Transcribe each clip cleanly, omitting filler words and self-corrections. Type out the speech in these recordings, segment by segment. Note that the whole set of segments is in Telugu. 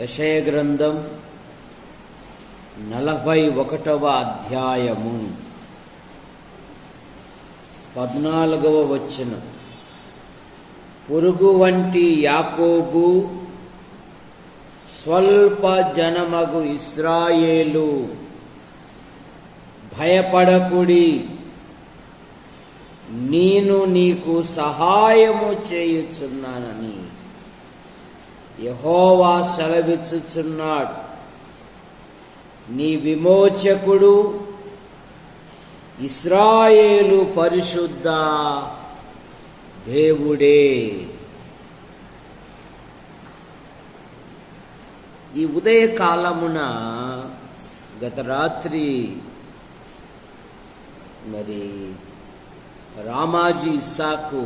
యెషయా గ్రంథం 41వ అధ్యాయము 14వ వచనం. పురుగు వంటి యాకోబు, స్వల్ప జనమగు ఇశ్రాయేలు, భయపడకుడి, నేను నీకు సహాయము చేయుచున్నానని యెహోవా సెలవిచ్చుచున్నాడు. నీ విమోచకుడు, ఇశ్రాయేలు పరిశుద్ధ దేవుడే. ఈ ఉదయకాలమున గత రాత్రి మరి రామాజీ ఇస్సాకు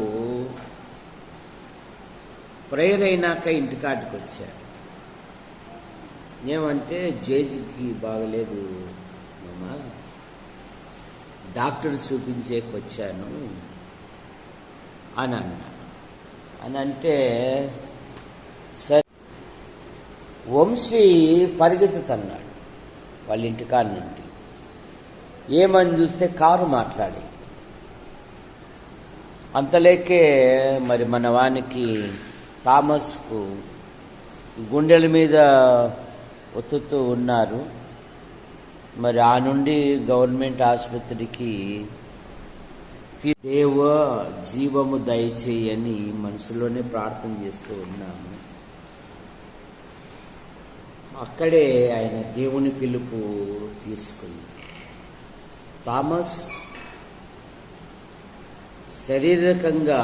ప్రేయర్ అయినాక ఇంటికాటికి వచ్చాడు. ఏమంటే జేజీకి బాగలేదు మామా, డాక్టర్ చూపించేకి వచ్చాను అని అన్నాడు. అని అంటే సరే వంశీ పరిగెత్తుతున్నాడు వాళ్ళ ఇంటికాడ నుండి. ఏమని చూస్తే కారు మాట్లాడే. అంతలేకే మరి మన వానికి థామస్కు గుండెల మీద ఒత్తుతూ ఉన్నారు. మరి ఆ నుండి గవర్నమెంట్ ఆసుపత్రికి దేవ జీవము దయచేయని మనసులోనే ప్రార్థన చేస్తూ ఉన్నాము. అక్కడే ఆయన దేవుని పిలుపు తీసుకుంది. థామస్ శారీరకంగా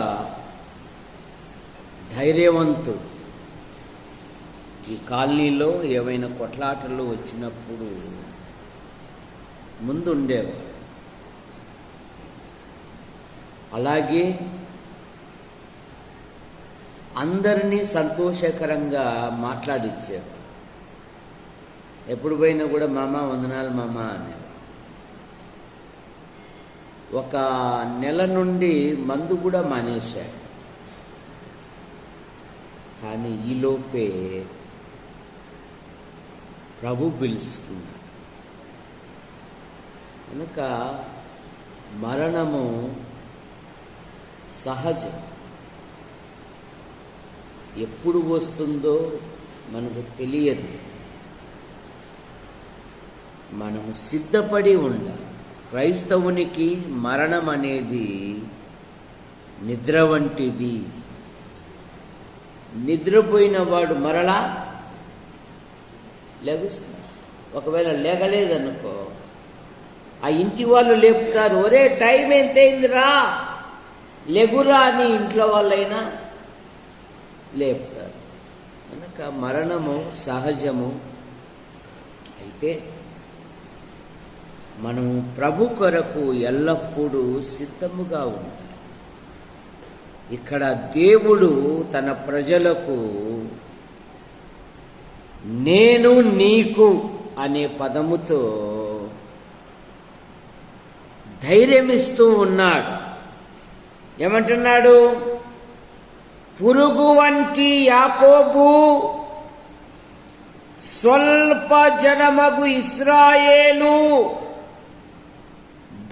ధైర్యవంతుడు. ఈ కాలనీలో ఏవైనా కొట్లాటలు వచ్చినప్పుడు ముందుండేవాడు. అలాగే అందరినీ సంతోషకరంగా మాట్లాడిచ్చేవాడు. ఎప్పుడు పోయినా కూడా మామ వందనాలు మామ అనేవాడు. ఒక నెల నుండి మందు కూడా మానేశాడు. కానీ ఈలోపే ప్రభు పిలుచుకున్నాడు. కనుక మరణము సహజం. ఎప్పుడు వస్తుందో మనకు తెలియదు. మనము సిద్ధపడి ఉండాలి. క్రైస్తవునికి మరణం అనేది నిద్ర వంటిది. నిద్రపోయిన వాడు మరలా లెగుస్తాడు. ఒకవేళ లేగలేదనుకో, ఆ ఇంటి వాళ్ళు లేపుతారు, ఒరే టైం ఎంతైందిరా లెగురా అని ఇంట్లో వాళ్ళైనా లేపుతారు. కనుక మరణము సహజము. అయితే మనం ప్రభు కొరకు ఎల్లప్పుడూ సిద్ధముగా ఉండాలి. ఇక్కడ దేవుడు తన ప్రజలకు నేను నీకు అనే పదముతో ధైర్యమిస్తూ ఉన్నాడు. ఏమంటున్నాడు? పురుగు వంటి యాకోబు, స్వల్ప జనమగు ఇశ్రాయేలు,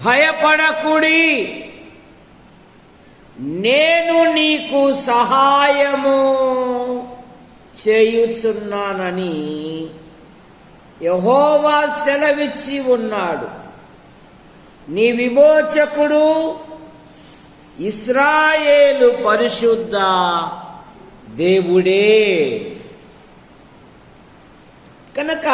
భయపడకుడి, నేను నీకు సహాయము చేయుచున్నానని యెహోవా సెలవిచ్చి ఉన్నాడు. నీ విమోచకుడు, ఇశ్రాయేలు పరిశుద్ధ దేవుడే. కనుక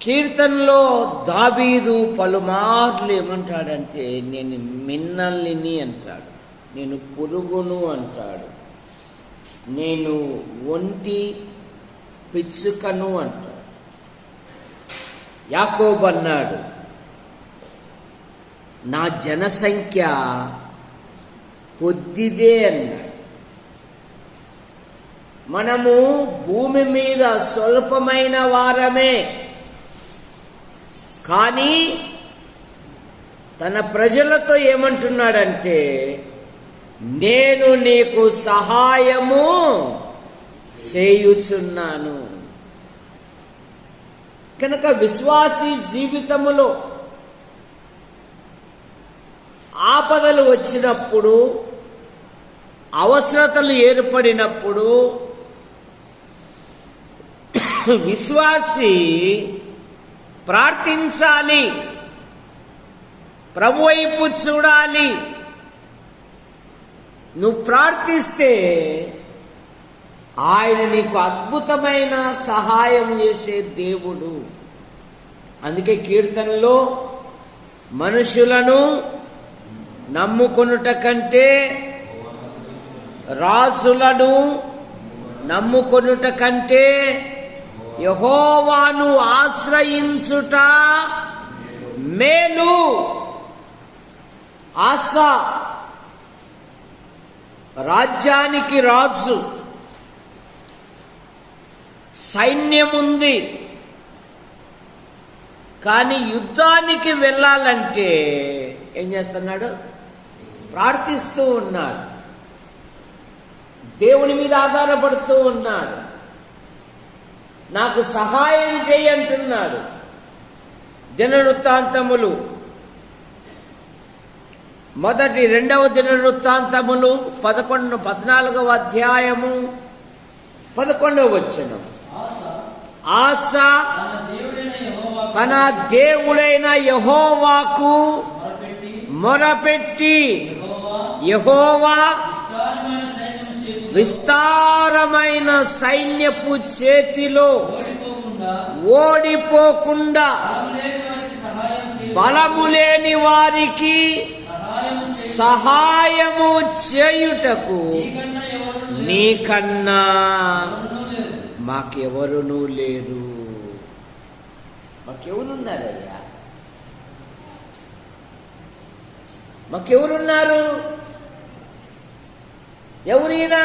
కీర్తనలో దావీదు పలుమార్లు ఏమంటాడంటే, నేను మిన్నల్ని అంటాడు, నేను పురుగును అంటాడు, నేను ఒంటి పిచ్చుకను అంటాడు. యాకోబు అన్నాడు, నా జనసంఖ్య కొద్దిదే అన్నాడు. మనము భూమి మీద స్వల్పమైన వారమే, కానీ తన ప్రజలతో ఏమంటున్నాడంటే, నేను నీకు సహాయము చేయుచున్నాను. కనుక విశ్వాసీ జీవితములో ఆపదలు వచ్చినప్పుడు, అవసరతలు ఏర్పడినప్పుడు విశ్వాసి ప్రార్థించాలి, ప్రభు వైపు చూడాలి. నువ్వు ప్రార్థిస్తే ఆయన నీకు అద్భుతమైన సహాయం చేసే దేవుడు. అందుకే కీర్తనలో మనుషులను నమ్ముకొనుట కంటే, రాజులను నమ్ముకొనుట కంటే యెహోవాను ఆశ్రయించుట మేలు. ఆసా రాజ్యానికి రాజు, సైన్యముంది, కానీ యుద్ధానికి వెళ్ళాలంటే ఏం చేస్తున్నాడు? ప్రార్థిస్తూ ఉన్నాడు, దేవుని మీద ఆధారపడుతూ ఉన్నాడు. నాకు సహాయం చేయి అంటున్నాడు. దినవృత్తాంతములు 2వ దినవృత్తాంతములు 14వ అధ్యాయము 11వ వచనం. ఆసా తన దేవుడైన యెహోవాకు మొరపెట్టి యెహోవా విస్తారమైన సైన్యపు చేతిలో ఓడిపోకుండా బలము లేని వారికి సహాయము చేయుటకు నీకన్నా మాకెవరునూ లేరు. మాకెవరున్నారయ్యా? మాకెవరున్నారు? ఎవరైనా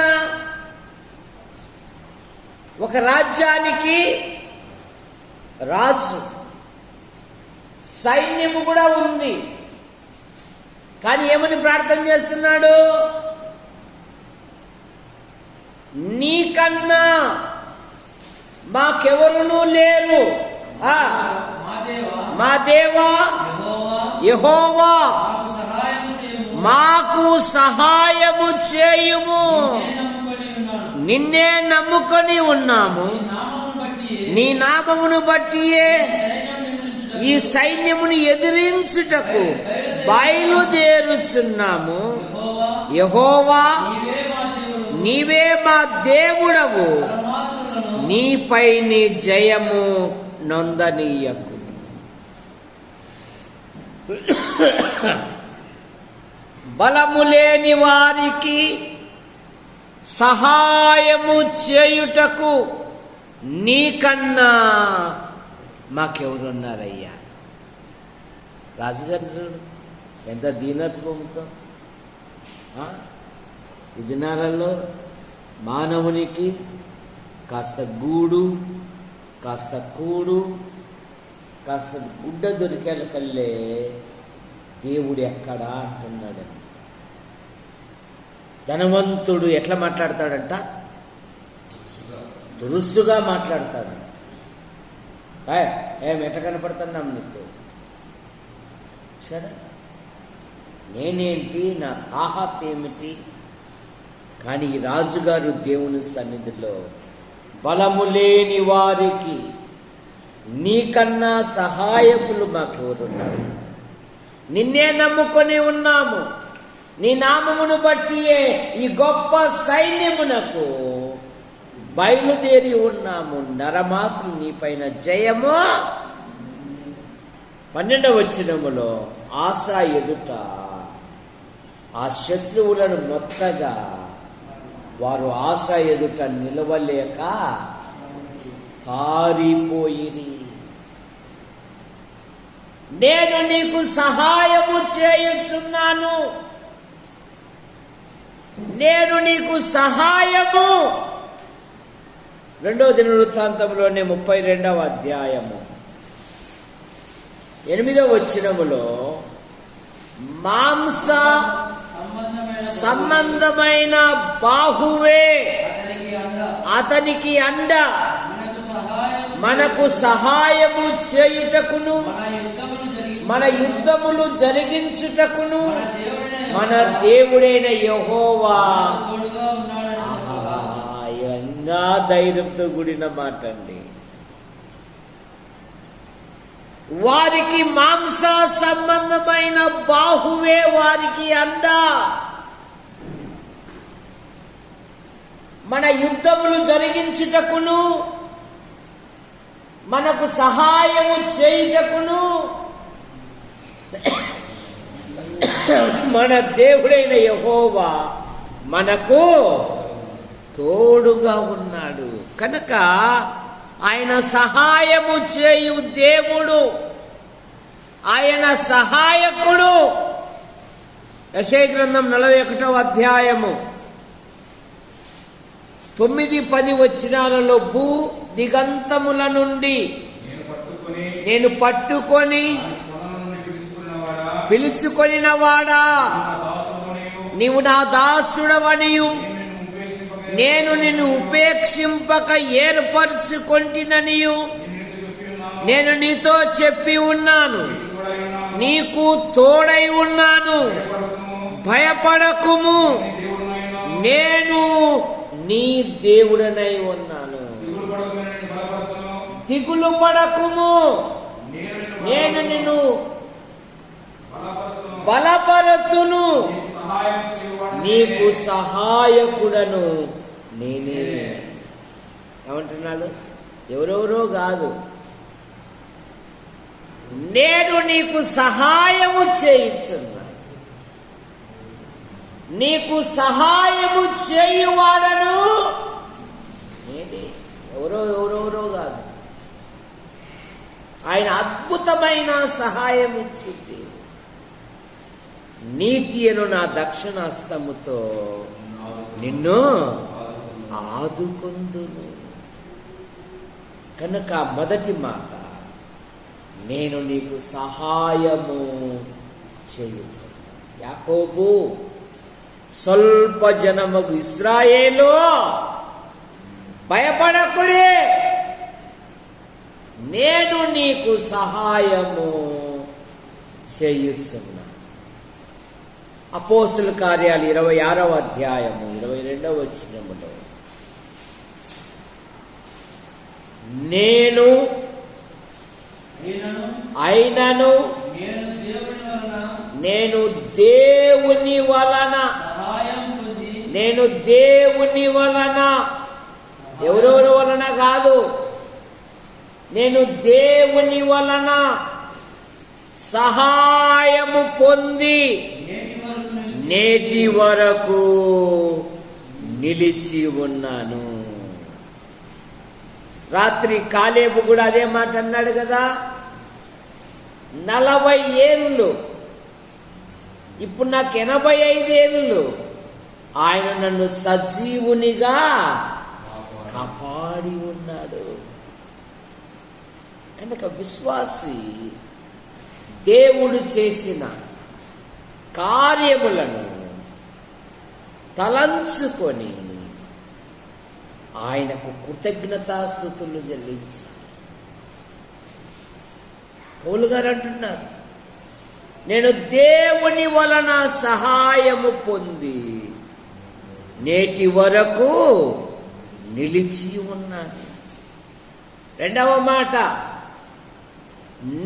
ఒక రాజ్యానికి రాజు, సైన్యము కూడా ఉంది. కానీ ఏమని ప్రార్థన చేస్తున్నాడు? నీకన్నా మాకెవరునూ లేరు. మా దేవా యెహోవా మాకు సహాయము చేయుము. నిన్నే నమ్ముకొని ఉన్నాము, నీ నామమును బట్టియే ఈ సైన్యమును ఎదిరించుటకు బయలుదేరుచున్నాము. యెహోవా నీవే మా దేవుడవు, నీపై నీ జయము నొందనీయకు. బలము లేని వారికి సహాయము చేయుటకు నీకన్నా మాకెవరున్నారయ్యా? రాజుగారు చూడు ఎంత దీనత్వంతో. ఈ దినాలలో మానవునికి కాస్త గూడు, కాస్త కూడు, కాస్త గుడ్డ దొరికేకల్లే దేవుడు ఎక్కడా అంటున్నాడు. ధనవంతుడు ఎట్లా మాట్లాడతాడంట? దురుసుగా మాట్లాడతాడు. ఎట్లా కనపడుతున్నాం నీకు? సరే నేనేంటి, నా తాహత్ ఏమిటి? కానీ ఈ రాజుగారు దేవుని సన్నిధిలో బలము లేని వారికి నీకన్నా సహాయకులు మాకెవరున్నారు? నిన్నే నమ్ముకొని ఉన్నాము, నీ నామమును బట్టియే ఈ గొప్ప సైన్యమునకు బయలుదేరి ఉన్నాము. నరమాత్రులు నీపైన జయము. 12వ వచనములో ఆసా ఎదుట ఆ శత్రువులను మొత్తగా వారు ఆసా ఎదుట నిలవలేక పారిపోయిరి. నేను నీకు సహాయము చేయుచున్నాను, నేను నీకు సహాయము. 2వ దినవృత్తాంతంలోనే 32వ అధ్యాయము 8వ వచనములో మాంస సంబంధమైన బాహువే అతనికి అండ మనకు సహాయము చేయుటకును మన యుద్ధములు జరిగించుటకును మన దేవుడైన యెహోవా. ఇంకా ధైర్యంతో కూడిన మాట అండి. వారికి మాంస సంబంధమైన బాహువే వారికి అండ. మన యుద్ధములు జరిగించుటకును మనకు సహాయము చేయుటకును మన దేవుడైన యెహోవా మనకు తోడుగా ఉన్నాడు కనుక ఆయన సహాయము చేయు దేవుడు, ఆయన సహాయకుడు. యెషయా గ్రంథం 41వ అధ్యాయము 9-10 వచనాలలో భూ దిగంతముల నుండి నేను పట్టుకొని పిలుచుకొనిన వాడా, నీవు నా దాసుడవనియు నేను నిన్ను ఉపేక్షింపక ఏర్పరచుకొంటిననియు నేను నీతో చెప్పి ఉన్నాను. నీకు తోడై ఉన్నాను, భయపడకుము, నేను నీ దేవుడనై ఉన్నాను. దిగులు పడకుము, నేను నిన్ను బలపరతును, నీకు సహాయకుడను నేనే. ఏమంటున్నాడు? ఎవరెవరో కాదు, నేను నీకు సహాయము చేయించున్నా. నీకు సహాయము చేయువాడను నేనే. ఎవరెవరో కాదు, ఆయన అద్భుతమైన సహాయం ఇచ్చింది. నీతి అను నా దక్షిణాస్తముతో నిన్ను ఆదుకొందును. కనుక మొదటి మాట, నేను నీకు సహాయము చేయుచు. యాకోబు స్వల్ప జనమగు ఇశ్రాయేలు భయపడకుడే, నేను నీకు సహాయము చేయుచున్నా. అపోస్తుల కార్యాలు 26వ అధ్యాయము 22వ వచనములో నేను అయినను నేను దేవుని వలన ఎవరెవరి వలన కాదు, నేను దేవుని వలన సహాయము పొంది నేటి వరకు నిలిచి ఉన్నాను. రాత్రి కాలేబు కూడా అదే మాట అన్నాడు కదా. 40 ఏళ్ళు, ఇప్పుడు నాకు 85 ఏళ్ళు, ఆయన నన్ను సజీవునిగా కాపాడి ఉన్నాడు. కనుక విశ్వాసి దేవుడు చేసిన కార్యములను తలంచుకొని ఆయనకు కృతజ్ఞతాస్తుతులు చెల్లించి, పౌలు గారు అంటున్నారు, నేను దేవుని వలన సహాయము పొంది నేటి వరకు నిలిచి ఉన్నాను. రెండవ మాట,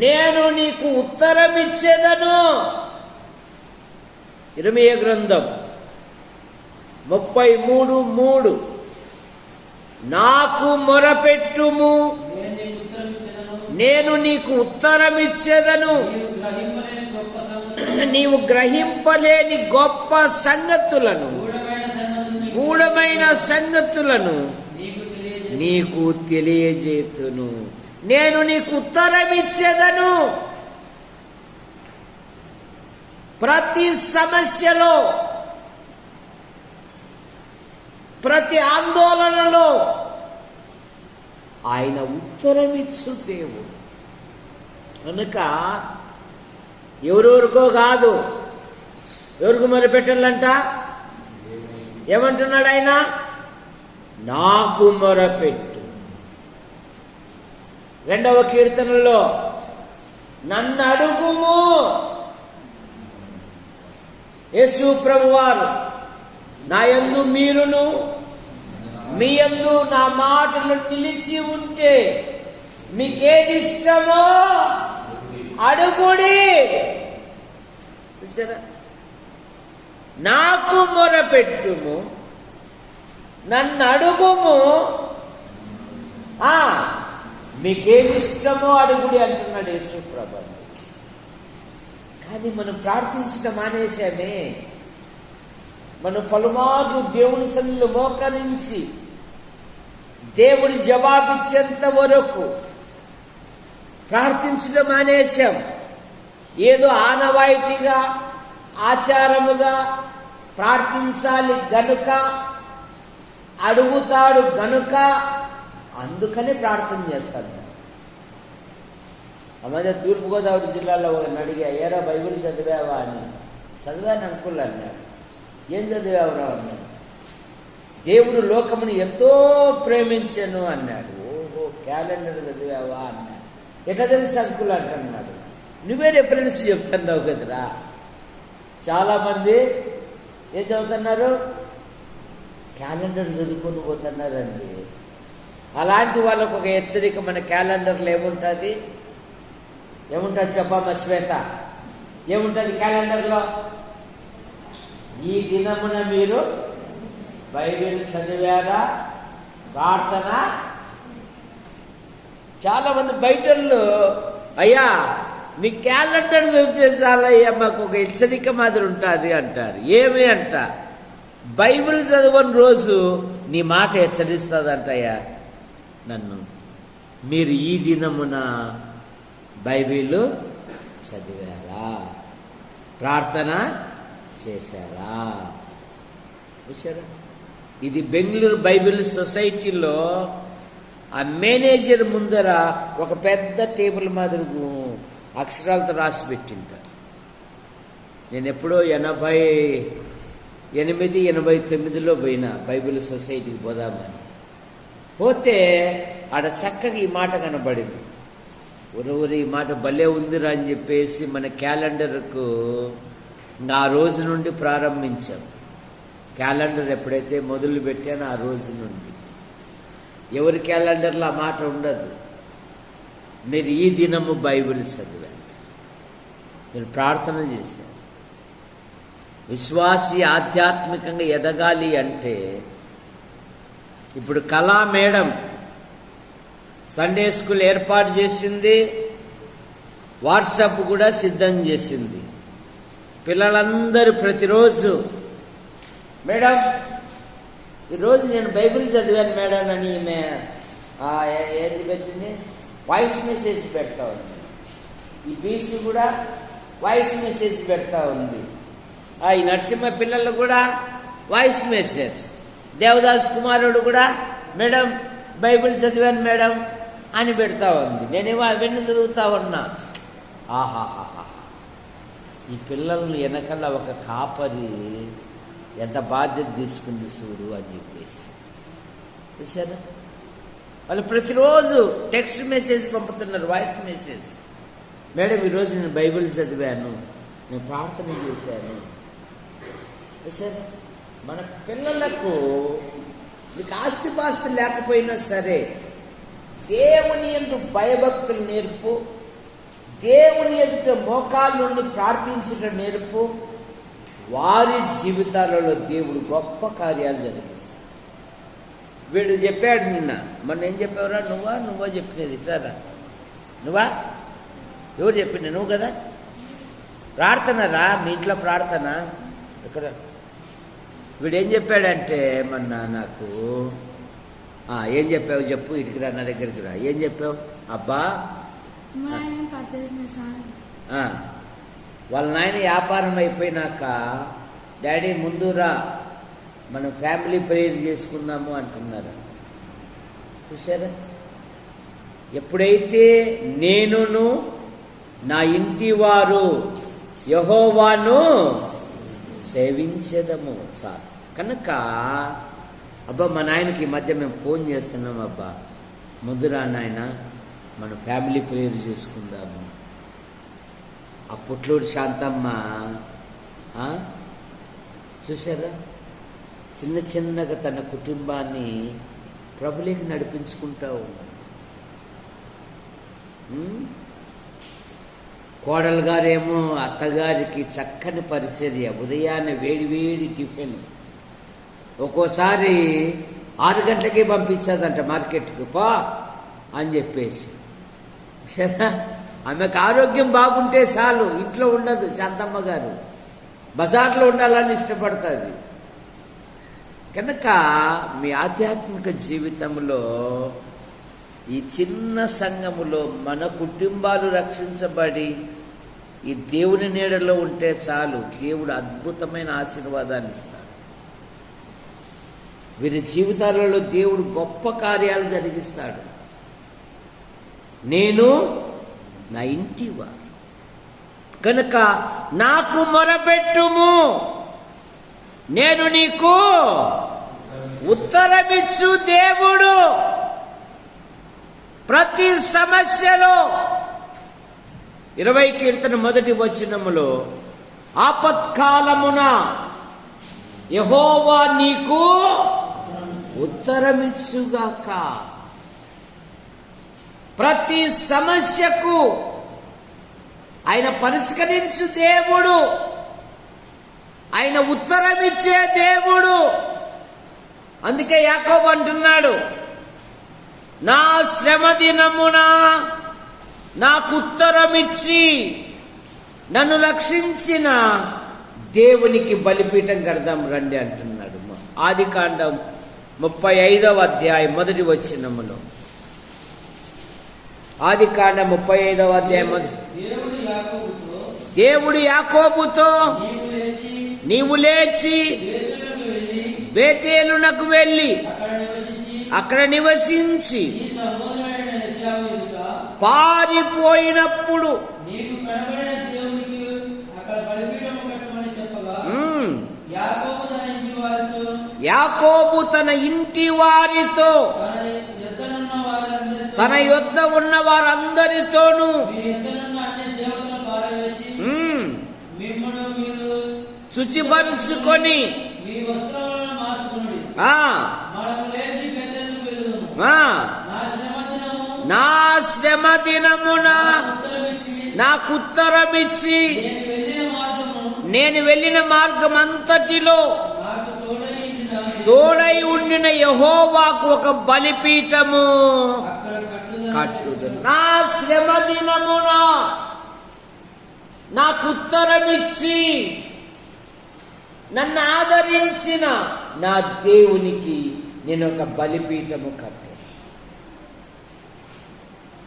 నేను నీకు ఉత్తరం ఇచ్చేదను. ఇర్మీయా గ్రంథం 33:3 నాకు మొరపెట్టుము, నేను నీకు ఉత్తరం ఇచ్చేదను, నీవు గ్రహింపలేని గొప్ప సంగతులను, గూఢమైన సంగతులను నీకు తెలియజేతును. నేను నీకు ఉత్తరం ఇచ్చేదను. ప్రతి సమస్యలో, ప్రతి ఆందోళనలో ఆయన ఉత్తరం ఇచ్చు దేవుడు. కనుక ఎవరెవరికో కాదు, ఎవరికి మరి పెట్టాలంట? ఏమంటున్నాడు ఆయన? నాకు మొరపెట్టు. 2వ కీర్తనలో నన్ను అడుగుము. యేసు ప్రభువారు నా యందు మీరును మీ యందు నా మాటలు నిలిచి ఉంటే మీకేది ఇష్టమో అడుగుడి. చూసారా? నాకు మొరపెట్టుము, నన్ను అడుగుము, మీకేది ఇష్టమో అడుగుడి అంటున్నాడు యేసు ప్రభువు. కానీ మనం ప్రార్థించడం మానేశామే. మనం పలుమార్లు దేవుని సన్నిధిలో మోకరించి దేవుడి జవాబిచ్చేంత వరకు ప్రార్థించడం మానేశాం. ఏదో ఆనవాయితీగా ఆచారముగా ప్రార్థించాలి గనుక, అడుగుతాడు గనుక, అందుకనే ప్రార్థన చేస్తాను. ఆ మధ్య తూర్పుగోదావరి జిల్లాలో ఒకరిని అడిగా, ఏరా బైబిల్ చదివావా అని. చదివాను అంకుల్ అన్నాడు. ఏం చదివావురా అన్నాడు. దేవుడు లోకముని ఎంతో ప్రేమించను అన్నాడు. ఓహో, క్యాలెండర్ చదివావా అన్నాడు. ఎట్లా తెలుసు అంకుల్ అంటున్నాడు. నువ్వే రెఫరెన్స్ చెప్తున్నావు కదరా. చాలామంది ఏం చదువుతున్నారు? క్యాలెండర్ చదువుకొని పోతున్నారండి. అలాంటి వాళ్ళకు ఒక హెచ్చరిక మన క్యాలెండర్లో ఏముంటుంది చెప్పమ్మా శ్వేత, ఏముంటుంది క్యాలెండర్లో? ఈ దినమున మీరు బైబిల్ చదివారా, ప్రార్థన. చాలా మంది బయటల్లో అయ్యా మీ క్యాలెండర్ చదివితే చాలయ్యా మాకు ఒక హెచ్చరిక మాదిరి ఉంటుంది అంటారు. ఏమి అంట? బైబిల్ చదవని రోజు నీ మాట హెచ్చరిస్తుందంటయ్యా నన్ను. మీరు ఈ దినమున బైబిల్ చదివారా, ప్రార్థన చేశారా? చూసారా? ఇది బెంగళూరు బైబిల్ సొసైటీలో ఆ మేనేజర్ ముందర ఒక పెద్ద టేబుల్ మాదిరి అక్షరాలతో రాసి పెట్టింటారు. నేను ఎప్పుడో 88, 89లో పోయినా బైబిల్ సొసైటీకి పోదామని. పోతే ఆడ చక్కగా ఈ మాట కనబడింది. ఊరి ఈ మాట భలే ఉందిరా అని చెప్పేసి మన క్యాలెండర్కు ఆ రోజు నుండి ప్రారంభించాం. క్యాలెండర్ ఎప్పుడైతే మొదలు పెట్టానో ఆ రోజు నుండి ఎవరి క్యాలెండర్లో ఆ మాట ఉండదు. మీరు ఈ దినము బైబిల్ చదివారు, మీరు ప్రార్థన చేశారు. విశ్వాసి ఆధ్యాత్మికంగా ఎదగాలి అంటే ఇప్పుడు కళా మేడం సండే స్కూల్ ఏర్పాటు చేసింది, వాట్సాప్ కూడా సిద్ధం చేసింది. పిల్లలందరూ ప్రతిరోజు మేడం ఈరోజు నేను బైబిల్ చదివాను మేడం అని ఈమె ఏది పెట్టింది, వాయిస్ మెసేజ్ పెడతా ఉంది. ఈ బీసు కూడా వాయిస్ మెసేజ్ పెడతా ఉంది. ఈ నరసింహ పిల్లలు కూడా వాయిస్ మెసేజ్. దేవదాస్ కుమారుడు కూడా మేడం బైబిల్ చదివాను మేడం అని పెడతా ఉంది. నేనేమో అవన్నీ చదువుతా ఉన్నా. ఆహాహాహా, ఈ పిల్లలను వెనకల్లా ఒక కాపరి ఎంత బాధ్యత తీసుకుంది చూడు అని చెప్పేసి. చూసారా? వాళ్ళు ప్రతిరోజు టెక్స్ట్ మెసేజ్ పంపుతున్నారు, వాయిస్ మెసేజ్. మేడం ఈరోజు నేను బైబిల్ చదివాను, నేను ప్రార్థన చేశాను. చూసారా? మన పిల్లలకు మీకు ఆస్తిపాస్తి లేకపోయినా సరే దేవుని యందు భయభక్తులు నేర్పు, దేవుని ఎదుట మోకాళ్ళ నుండి ప్రార్థించడం నేర్పు. వారి జీవితాలలో దేవుడు గొప్ప కార్యాలు జరిగిస్తాడు. వీడు చెప్పాడు నిన్న, మొన్న ఏం చెప్పావురా? నువ్వా చెప్పినది ఇట్లారా? నువ్వా? ఎవరు చెప్పింది? నువ్వు కదా. ప్రార్థనరా, మీ ఇంట్లో ప్రార్థన ఎక్కడ? వీడేం చెప్పాడంటే మొన్న నాకు, ఏం చెప్పావు చెప్పు, ఇటుకి రా, నా దగ్గరికి రా. ఏం చెప్పావు? అబ్బా వాళ్ళ నాయన వ్యాపారం అయిపోయినాక డాడీ ముందురా మనం ఫ్యామిలీ ప్రేయర్ చేసుకుందాము అంటున్నారు. చూసారా? ఎప్పుడైతే నేనును నా ఇంటి వారు యెహోవాను సేవించెదము సార్ కనుక అబ్బా మా నాయనకి ఈ మధ్య మేము ఫోన్ చేస్తున్నాం, అబ్బా ముందురా నాయన మన ఫ్యామిలీ ప్రేయర్ చేసుకుందాము. ఆ పుట్లూరు శాంతమ్మ చూసారా, చిన్న చిన్నగా తన కుటుంబాన్ని ప్రభులోకి నడిపించుకుంటా ఉన్నాడు. కోడలు గారేమో అత్తగారికి చక్కని పరిచర్య, ఉదయాన్నే వేడి వేడి టిఫిన్, ఒక్కోసారి 6 గంటలకే పంపించదంట మార్కెట్కి పా అని చెప్పేసి. ఆమెకు ఆరోగ్యం బాగుంటే చాలు, ఇంట్లో ఉండదు. శాంతమ్మ గారు బజార్లో ఉండాలని ఇష్టపడుతుంది. కనుక మీ ఆధ్యాత్మిక జీవితంలో ఈ చిన్న సంఘములో మన కుటుంబాలు రక్షించబడి ఈ దేవుని నీడలో ఉంటే చాలు, దేవుడు అద్భుతమైన ఆశీర్వాదాన్ని ఇస్తాడు. వీరి జీవితాలలో దేవుడు గొప్ప కార్యాలు జరిగిస్తాడు. నేను నా ఇంటివారు కనుక నాకు మొరపెట్టుము, నేను నీకు ఉత్తరమిచ్చు దేవుడు. ప్రతి సమస్యలో 20 కీర్తన 1వ వచనములో ఆపత్కాలమున యెహోవా నీకు ఉత్తరమిచ్చుగాక. ప్రతి సమస్యకు ఆయన పరిష్కరించు దేవుడు, ఆయన ఉత్తరమిచ్చే దేవుడు. అందుకే యాకోబు అంటున్నాడు, నా శ్రమ దినమున నాకు ఉత్తరమిచ్చి నన్ను రక్షించిన దేవునికి బలిపీఠం కడదాం రండి అంటున్నాడు. ఆదికాండం 35వ అధ్యాయం 1వ వచనములో, ఆదికాండం 35వ అధ్యాయం దేవుడు యాకోబుతో నీవు లేచి బేతేలునకు వెళ్ళి అక్కడ నివసించి పారిపోయినప్పుడు యాకోబు తన ఇంటి వారితో తన యొద్ద ఉన్న వారందరితోనూ శుచిపరుచుకొని నా శ్రమ దినమున నాకు ఉత్తరమిచ్చి నేను వెళ్ళిన మార్గం అంతటిలో తోడై ఉండిన యెహోవాకు ఒక బలిపీఠము కట్టుదు. నా శ్రమ దినమున నాకు ఉత్తరమిచ్చి నన్ను ఆదరించిన నా దేవునికి నేను ఒక బలిపీఠము కట్టు.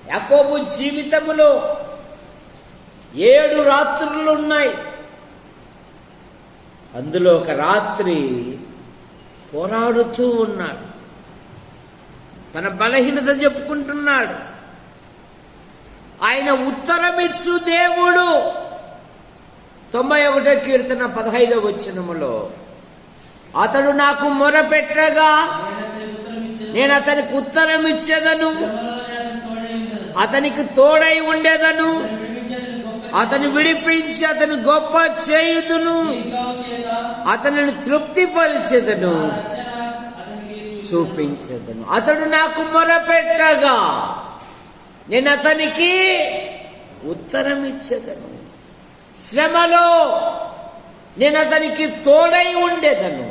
యాకోబు జీవితములో 7 రాత్రులు ఉన్నాయి. అందులో ఒక రాత్రి పోరాడుతూ ఉన్నాడు, తన బలహీనత చెప్పుకుంటున్నాడు. ఆయన ఉత్తరమిచ్చు దేవుడు. 91వ కీర్తన 15వ వచనములో, అతడు నాకు మొరపెట్టగా నేను అతనికి ఉత్తరం ఇచ్చేదను, అతనికి తోడై ఉండేదను, అతను విడిపించి అతను గొప్ప చేయుదును, అతనిని తృప్తిపరిచెదను, చూపించెదను. అతడు నాకు మొరపెట్టగా నేను అతనికి ఉత్తరం ఇచ్చేదను, శ్రమలో నేను అతనికి తోడై ఉండేదను,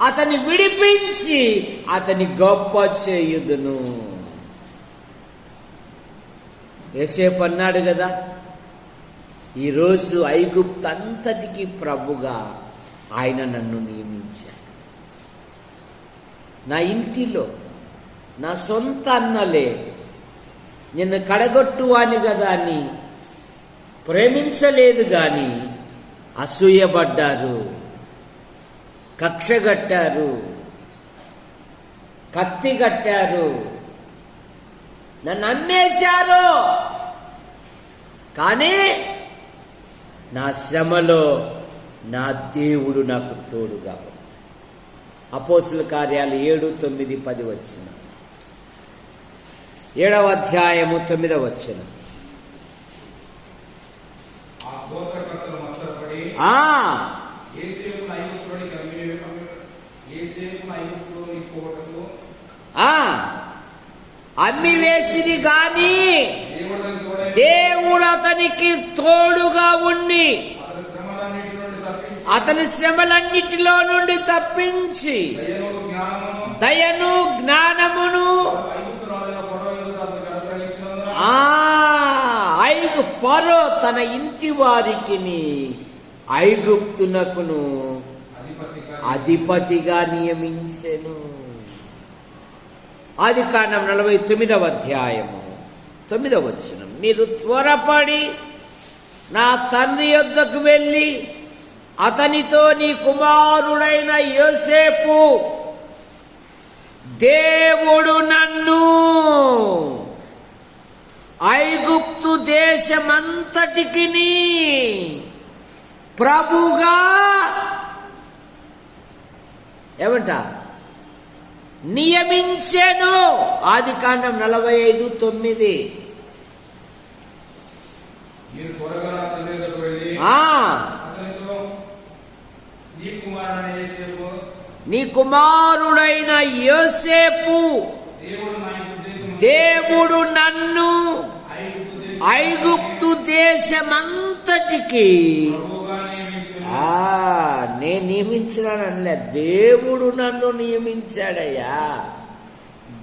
అతన్ని విడిపించి అతని గొప్ప చేయుదును. యోసేపు అన్నాడు కదా, ఈరోజు ఐగుప్తు అంతటికి ప్రభుగా ఆయన నన్ను నియమించాడు. నా ఇంటిలో నా సొంత అన్నలే నిన్ను కడగొట్టువాని కదా అని ప్రేమించలేదు గాని అసూయపడ్డారు, కక్షగట్టారు, కత్తి కట్టారు, నన్ను అమ్మేశారు. కానీ నా శ్రమలో నా దేవుడు నాకు తోడుగా. అపోస్తుల కార్యాలు 7, 9, 10 వచ్చిన 7వ అధ్యాయము 9వ వచనం. అమ్మి వేసిరి గాని దేవుడు అతనికి తోడుగా ఉండి అతని శ్రమలన్నిటిలో నుండి తప్పించి దయను జ్ఞానమును ఫరో తన ఇంటి వారికి ఐగుప్తునకును అధిపతిగా నియమించెను. ఆదికాండం 49వ అధ్యాయము 9వ వచనం. మీరు త్వరపడి నా తండ్రి యొద్దకు వెళ్ళి అతనితో నీ కుమారుడైన యోసేపు దేవుడు నన్ను ఐగుప్తు దేశమంతటికి ప్రభుగా ఏమంట నియమించెను. ఆదికాండం 45:9. నీ కుమారుడైన యోసేపు దేవుడు నన్ను ఐగుప్తు దేశమంతటికి నేను నియమించానలే, దేవుడు నన్ను నియమించాడయ్యా,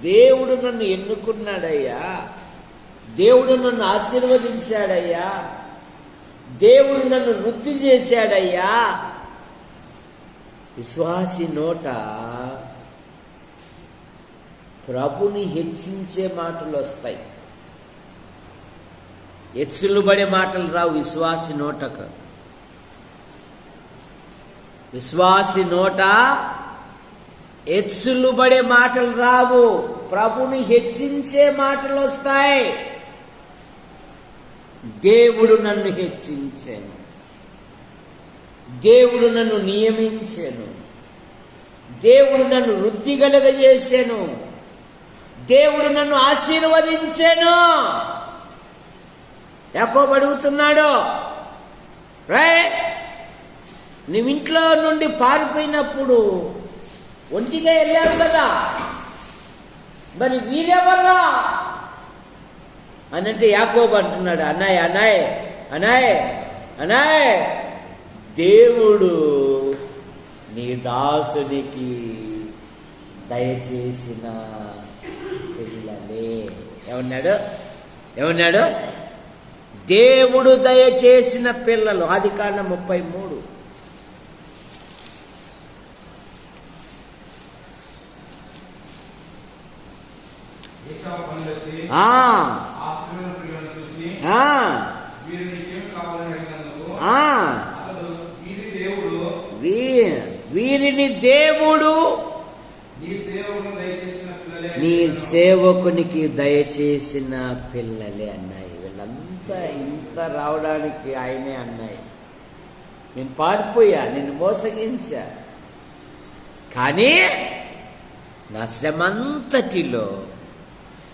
దేవుడు నన్ను ఎన్నుకున్నాడయ్యా, దేవుడు నన్ను ఆశీర్వదించాడయ్యా, దేవుడు నన్ను వృద్ధి చేశాడయ్యా. విశ్వాసి నోట ప్రభుని హెచ్చించే మాటలు వస్తాయి, హెచ్చులుబడే మాటలు రావు విశ్వాసి నోటకు. విశ్వాసి నోట హెచ్చులుబడే మాటలు రావు, ప్రభుని హెచ్చించే మాటలు వస్తాయి. దేవుడు నన్ను హెచ్చించాను, దేవుడు నన్ను నియమించాను, దేవుడు నన్ను వృద్ధి కలుగజేశాను, దేవుడు నన్ను ఆశీర్వదించాను. యాకోబు అడుగుతున్నాడు, నువ్వు ఇంట్లో నుండి పారిపోయినప్పుడు ఒంటిగా వెళ్ళావు కదా, మరి వీరెవర్రా అని అంటే యాకోబు అంటున్నాడు, అన్నాయ్ అన్నాయ్ అన్నాయ్ అన్నాయ్ దేవుడు నీ దాసునికి దయచేసిన పిల్లలే. ఏమన్నాడు? దేవుడు దయచేసిన పిల్లలు. ఆదికాండం 33. వీరిని దేవుడు నీ సేవకునికి దయచేసిన పిల్లలే అన్నాయి. వీళ్ళంతా ఇంత రావడానికి ఆయనే అన్నాయి. నేను పారిపోయా, నేను మోసగించా, కానీ నా శ్రమంతటిలో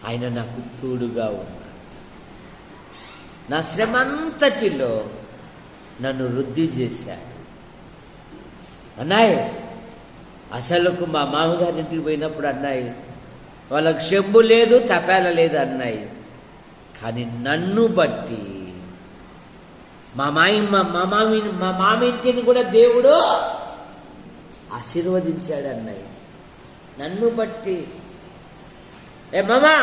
ఆయన నాకు తోడుగా ఉన్నాడు. నా శ్రమంతటిలో నన్ను వృద్ధి చేశాడు. అన్నాయి అసలుకు మా మామగారింటికి పోయినప్పుడు అన్నాయి వాళ్ళకు చెంబు లేదు, తపేల లేదు అన్నాయి, కానీ నన్ను బట్టి మా మామింటిని కూడా దేవుడు ఆశీర్వదించాడు అన్నాయి. నన్ను బట్టి మామా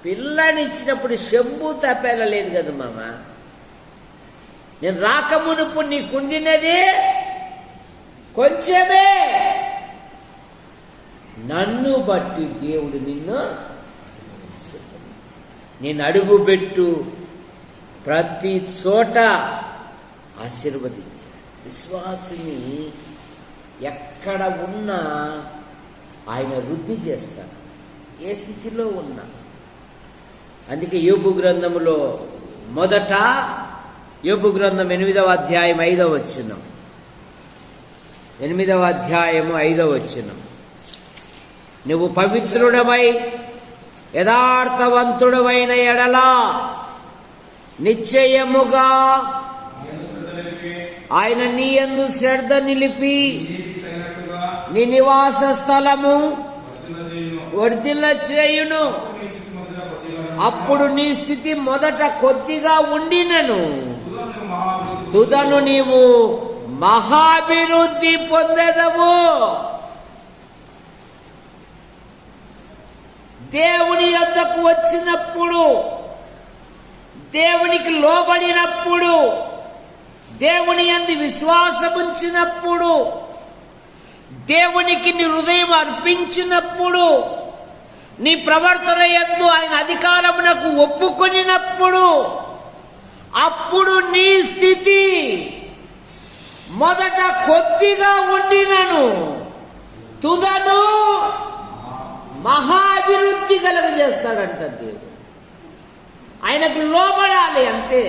పిల్లని ఇచ్చినప్పుడు చెంబు తపేల లేదు కదా మామ, నేను రాకమునుపు నీకుండినది కొంచెమే, నన్ను బట్టి దేవుడు నిన్ను నేను అడుగుపెట్టు ప్రతి చోట ఆశీర్వదించాడు. విశ్వాసిని ఎక్కడ ఉన్నా ఆయన వృద్ధి చేస్తాడు, ఏ స్థితిలో ఉన్నా. అందుకే యోబు గ్రంథములో యోబు గ్రంథం 8వ అధ్యాయం 5వ వచనం. 8వ అధ్యాయము 5వ వచనం. నువ్వు పవిత్రుడవై యథార్థవంతుడవైన ఎడల నిశ్చయముగా ఆయన నీ యందు శ్రద్ధ నిలిపి నీ నివాస స్థలము వర్ధిల్ల చేయును. అప్పుడు నీ స్థితి మొదట కొద్దిగా ఉండినను తుదను నీవు మహాభివృద్ధి పొందెదవు. దేవుని యొద్దకు వచ్చినప్పుడు, దేవునికి లోబడినప్పుడు, దేవుని యందు విశ్వాసముంచినప్పుడు, దేవునికి నీ హృదయం అర్పించినప్పుడు, నీ ప్రవర్తన యందు ఆయన అధికారమునకు ఒప్పుకొనినప్పుడు, అప్పుడు నీ స్థితి మొదట కొద్దిగా ఉండినను తుదను మహాభివృద్ధి కలుగజేస్తాడంట దేవుడు. ఆయనకు లోబడాలి అంతే.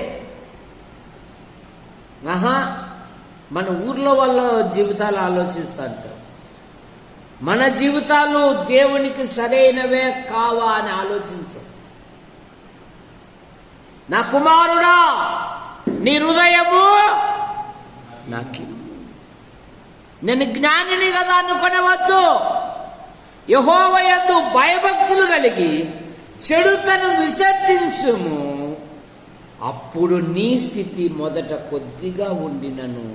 మన ఊర్లో వాళ్ళ జీవితాలు ఆలోచిస్తుంటాం. మన జీవితాలు దేవునికి సరైనవే కావా అని ఆలోచించాం. నా కుమారుడా, నీ హృదయము నాకు, నేను జ్ఞానిని కదా అనుకొనవద్దు. యెహోవా యందు భయభక్తులు కలిగి చెడుతను విసర్జించుము. అప్పుడు నీ స్థితి మొదట కొద్దిగా ఉండినను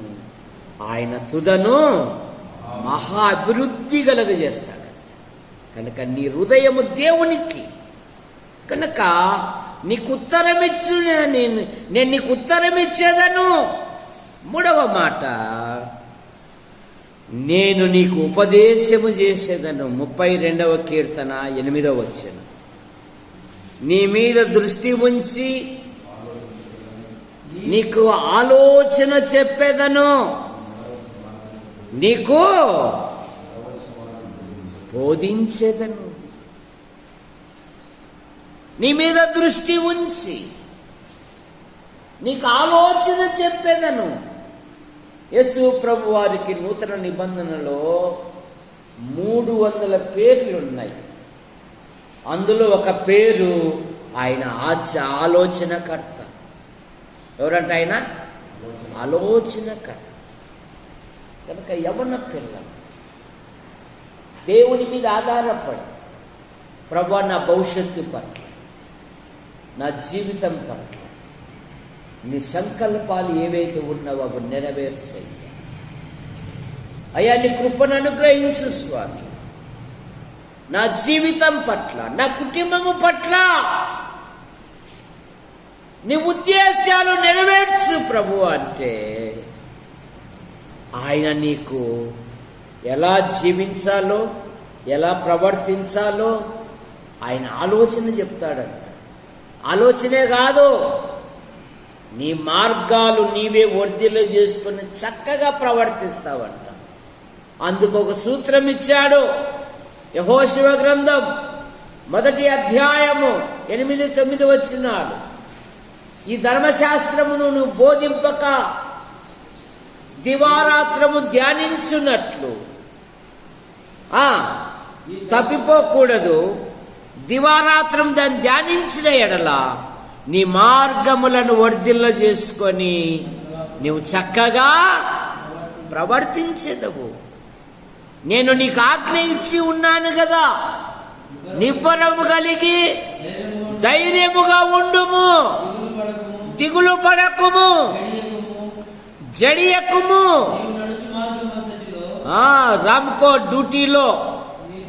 ఆయన తుదను మహా అభివృద్ధి కలుగజేస్తాడు. కనుక నీ హృదయము దేవునికి, కనుక నీకు ఉత్తరమిచ్చు, నేను నీకు ఉత్తరమిచ్చేదను. 3వ మాట, నేను నీకు ఉపదేశము చేసేదను. 32వ కీర్తన 8వ వచనం. నీ మీద దృష్టి ఉంచి నీకు ఆలోచన చెప్పేదను, నీకు బోధించేదను. నీ మీద దృష్టి ఉంచి నీకు ఆలోచన చెప్పేదను. యేసు ప్రభు వారికి నూతన నిబంధనలో 300 పేర్లు ఉన్నాయి. అందులో ఒక పేరు ఆయన ఆలోచనకర్త. ఎవరంటే ఆయన ఆలోచనకర్త. కనుక యవ్వన పిల్లలు దేవుని మీద ఆధారపడి, ప్రభువా నా భవిష్యత్తు పట్ల, నా జీవితం పట్ల నీ సంకల్పాలు ఏవైతే ఉన్నావో అవి నెరవేర్చాయి. అయ్యా నీ కృపను అనుగ్రహించు స్వామి. నా జీవితం పట్ల, నా కుటుంబము పట్ల నీ ఉద్దేశాలు నెరవేర్చు ప్రభు అంటే ఆయన నీకు ఎలా జీవించాలో, ఎలా ప్రవర్తించాలో ఆయన ఆలోచన చెప్తాడంట. ఆలోచనే కాదు, నీ మార్గాలు నీవే వర్ధిల్ల చేసుకుని చక్కగా ప్రవర్తిస్తావంట. అందుకు ఒక సూత్రం ఇచ్చాడు. యెహోషువ గ్రంథం 1వ అధ్యాయము 8-9 వచనాలు. ఈ ధర్మశాస్త్రమును నువ్వు బోధింపక దివారాత్రము ధ్యానించున్నట్లు తప్పిపోకూడదు. దివారాత్రం దాన్ని ధ్యానించిన ఎడల నీ మార్గములను వర్ధిల్ల చేసుకొని నీవు చక్కగా ప్రవర్తించెదవు. నేను నీకు ఆజ్ఞ ఇచ్చి ఉన్నాను కదా, నిబ్బరము కలిగి ధైర్యముగా ఉండుము, దిగులు పడకుము, జడియకుము. రామ్కో డ్యూటీలో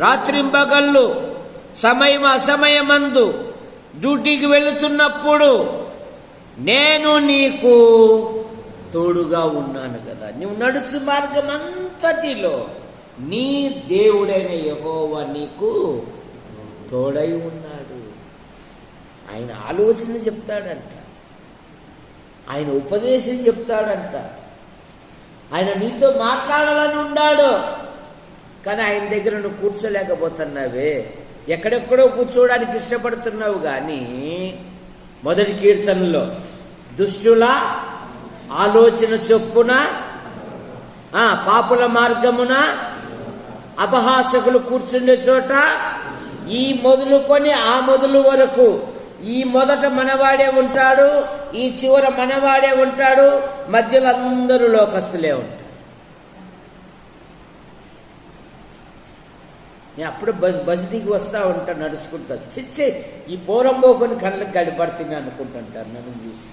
రాత్రింబగళ్ళు సమయం అసమయమందు డ్యూటీకి వెళుతున్నప్పుడు నేను నీకు తోడుగా ఉన్నాను కదా. నువ్వు నడుచు మార్గం అంతటిలో నీ దేవుడైన యెహోవా నీకు తోడై ఉన్నాడు. ఆయన ఆలోచన చెప్తాడంట, ఆయన ఉపదేశం చెప్తాడంట. ఆయన నీతో మాట్లాడాలని ఉన్నాడు, కానీ ఆయన దగ్గర నువ్వు కూర్చోలేకపోతున్నావే. ఎక్కడెక్కడో కూర్చోవడానికి ఇష్టపడుతున్నావు. కానీ 1వ కీర్తనలో దుష్టుల ఆలోచన చొప్పున పాపుల మార్గమున అపహాసకులు కూర్చుండే చోట ఈ మొదలుకొని ఆ మొదలు వరకు ఈ మొదట మనవాడే ఉంటాడు, ఈ చివర మనవాడే ఉంటాడు, మధ్యలో అందరూ లోకస్తులే ఉంటారు. నేను అప్పుడు బస్ దిగి వస్తా ఉంటాను నడుచుకుంటా. చిచ్చే ఈ పోరంబోకొని కళ్ళకి గడిపడుతుంది అనుకుంటుంటారు నన్ను చూసి.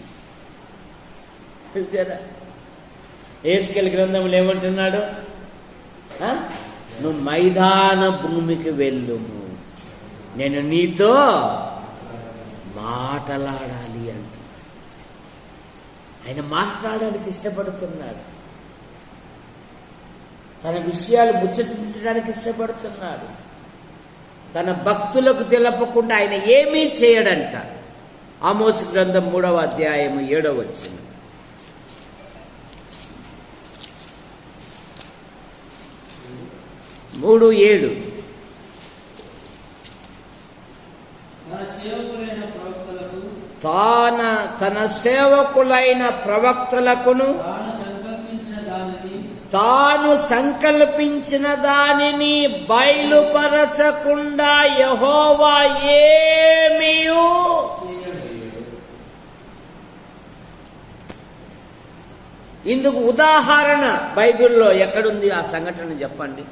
ఏస్కేల్ గ్రంథంలో ఏమంటున్నాడు? నువ్వు మైదాన భూమికి వెళ్ళుము, నేను నీతో మాట్లాడాలి అంటున్నాడు. ఆయన మాట్లాడడానికి ఇష్టపడుతున్నాడు, తన విషయాలు ముచ్చటించడానికి ఇష్టపడుతున్నాడు. తన భక్తులకు తెలపకుండా ఆయన ఏమీ చేయడంట. ఆమోసు గ్రంథం 3వ అధ్యాయము 7వ వచనం. తన సేవకులైన ప్రవక్తలకును తాను సంకల్పించిన దానిని బయలుపరచకుండా యెహోవా ఏమీయు ఇందుకు ఉదాహరణ బైబిల్లో ఎక్కడుంది ఆ సంఘటన చెప్పండి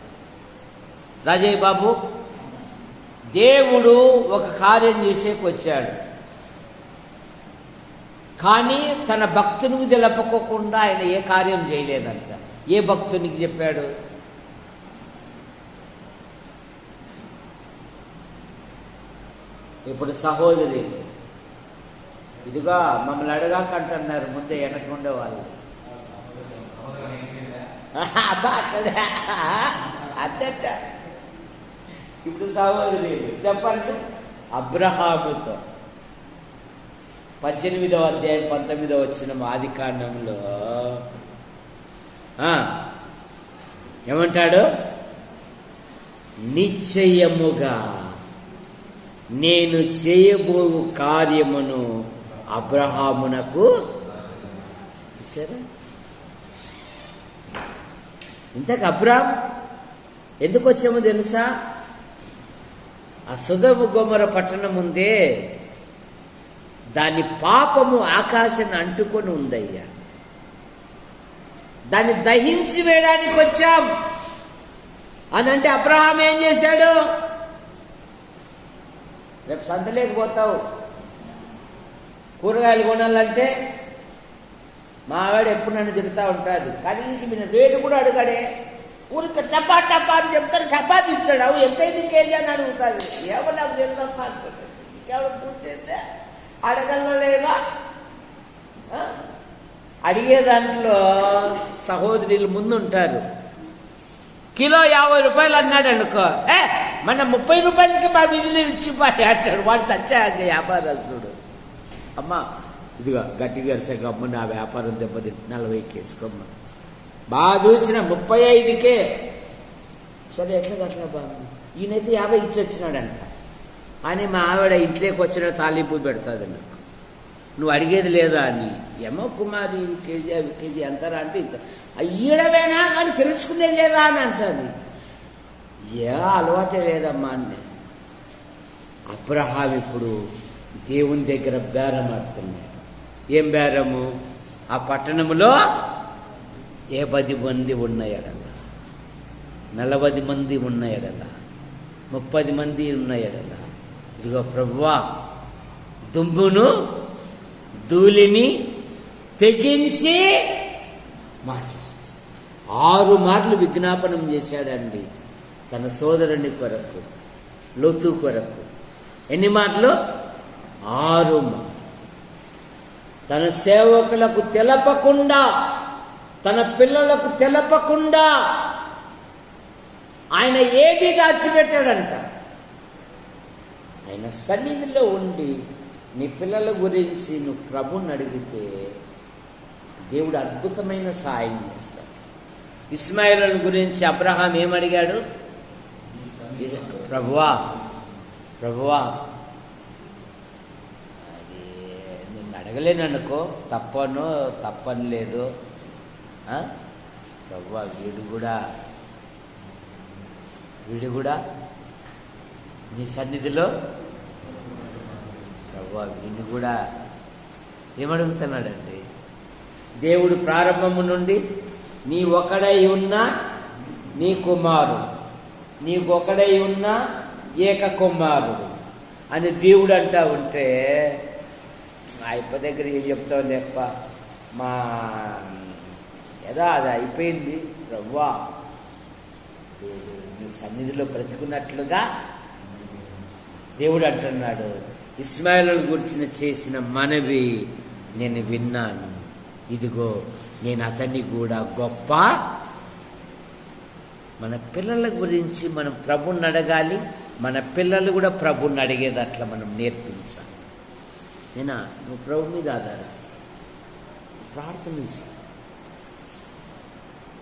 రాజయ్య బాబు. దేవుడు ఒక కార్యం చేసేకి వచ్చాడు, కానీ తన భక్తునికి తెలపకోకుండా ఆయన ఏ కార్యం చేయలేదంట. ఏ భక్తునికి చెప్పాడు? ఇప్పుడు సహోదరి ఇదిగా మమ్మల్ని అడగాకంటున్నారు ముందే వెనకుండే వాళ్ళు. అద్దట ఇప్పుడు సహోదరి చెప్పండి. అబ్రహాముతో 18వ అధ్యాయం 19వ వచనం ఆదికాండంలో ఏమంటాడు? నిశ్చయముగా నేను చేయబోవు కార్యమును అబ్రహామునకు సరే. ఇంతకు అబ్రాహాం ఎందుకు వచ్చామో తెలుసా? ఆ సొదొమ గొమొర పట్టణం ఉందే, దాని పాపము ఆకాశాన్ని అంటుకొని ఉందయ్యా, దాన్ని దహించి వేయడానికి వచ్చాం అని అంటే అబ్రహాం ఏం చేశాడు? రేపు సంతలేకపోతావు, కూరగాయలు కొనాలంటే మా ఆవిడ ఎప్పుడు నన్ను తిరుగుతూ ఉంటుంది, కనీసం ఈయన రేటు కూడా అడగడే, ఊరికి టపా టపా అని చెప్తారు, టపాని ఇచ్చాడు. అవి ఎంతైంది కేజీ అని అడుగుతుంది. ఏమో నాకు తెలుదమ్మా అంటుంది. ఇంకెవరు పూర్తి అడగల లేదా? అడిగే దాంట్లో సహోదరులు ముందుంటారు. కిలో 50 రూపాయలు అన్నాడు అనుకో, మన 30 రూపాయలకి మా విధులు ఇచ్చిపోయి అంటాడు. వాడు సత్యాన్ని వ్యాపారస్తుడు. అమ్మా ఇదిగా గట్టిగా అమ్మ నా వ్యాపారం దెబ్బతింది, 40కి వేసుకోమ్మ. బాగా చూసిన 35కే సరే ఎట్లా అట్లా బాగుంది. ఈయనైతే 50 ఇచ్చి వచ్చినాడంట. అని మా ఆవిడ ఇంట్లోకి వచ్చిన తాలింపు పెడుతుంది నాకు, నువ్వు అడిగేది లేదా అని. ఏమో కుమారి కేజీ అవి కేజీ ఎంతరా అంటే ఇంత ఈడవేనా కానీ తెలుసుకునేది లేదా అని అంటుంది. ఏ అలవాటే లేదమ్మా అని. అబ్రహాం ఇప్పుడు దేవుని దగ్గర బేరం ఆడుతున్నాడు. ఏం బేరము? ఆ పట్టణంలో 10 మంది ఉన్న ఎడల, 40 మంది ఉన్న ఎడల, 30 మంది ఉన్న ఎడల, ఇదిగో ప్రభువా దుమ్మును ధూళిని తెగించి మాట్లాడు. 6 మార్లు విజ్ఞాపనం చేశాడండి తన సోదరుని కొరకు, లోతు కొరకు. ఎన్ని మాటలు? 6 మార్లు. తన సేవకులకు తెలపకుండా, తన పిల్లలకు తెలపకుండా ఆయన ఏది దాచిపెట్టాడంట. ఆయన సన్నిధిలో ఉండి నీ పిల్లల గురించి నువ్వు ప్రభుని అడిగితే దేవుడు అద్భుతమైన సాయం చేస్తాడు. ఇస్మాయిల్ గురించి అబ్రహాం ఏమడిగాడు? ప్రభువా ప్రభువా అది నిన్ను అడగలేను అనుకో, తప్పని లేదు, ప్రభువా వీడు కూడా నీ సన్నిధిలో ప్రభువా వీడిని కూడా ఏమడుగుతున్నాడండి? దేవుడు ప్రారంభము నుండి నీ ఒకడై ఉన్న నీ కుమారుడు, నీకొకడై ఉన్న ఏక కుమారుడు అని దేవుడు అంటా ఉంటే అయ్యప్ప దగ్గర ఏం చెప్తావు లేప్ప, మా ఏదో అది అయిపోయింది ప్రభువా, నీ సన్నిధిలో బ్రతుకున్నట్లుగా దేవుడు అంటున్నాడు. ఇస్మాయిల్ గురించి చేసిన మనవి నేను విన్నాను, ఇదిగో నేను అతన్ని కూడా గొప్ప. మన పిల్లల గురించి మనం ప్రభుని అడగాలి, మన పిల్లలు కూడా ప్రభుని అడిగేది అట్లా మనం నేర్పించాలి. నువ్వు ప్రభు మీద ఆధారం ప్రార్థన చేసి,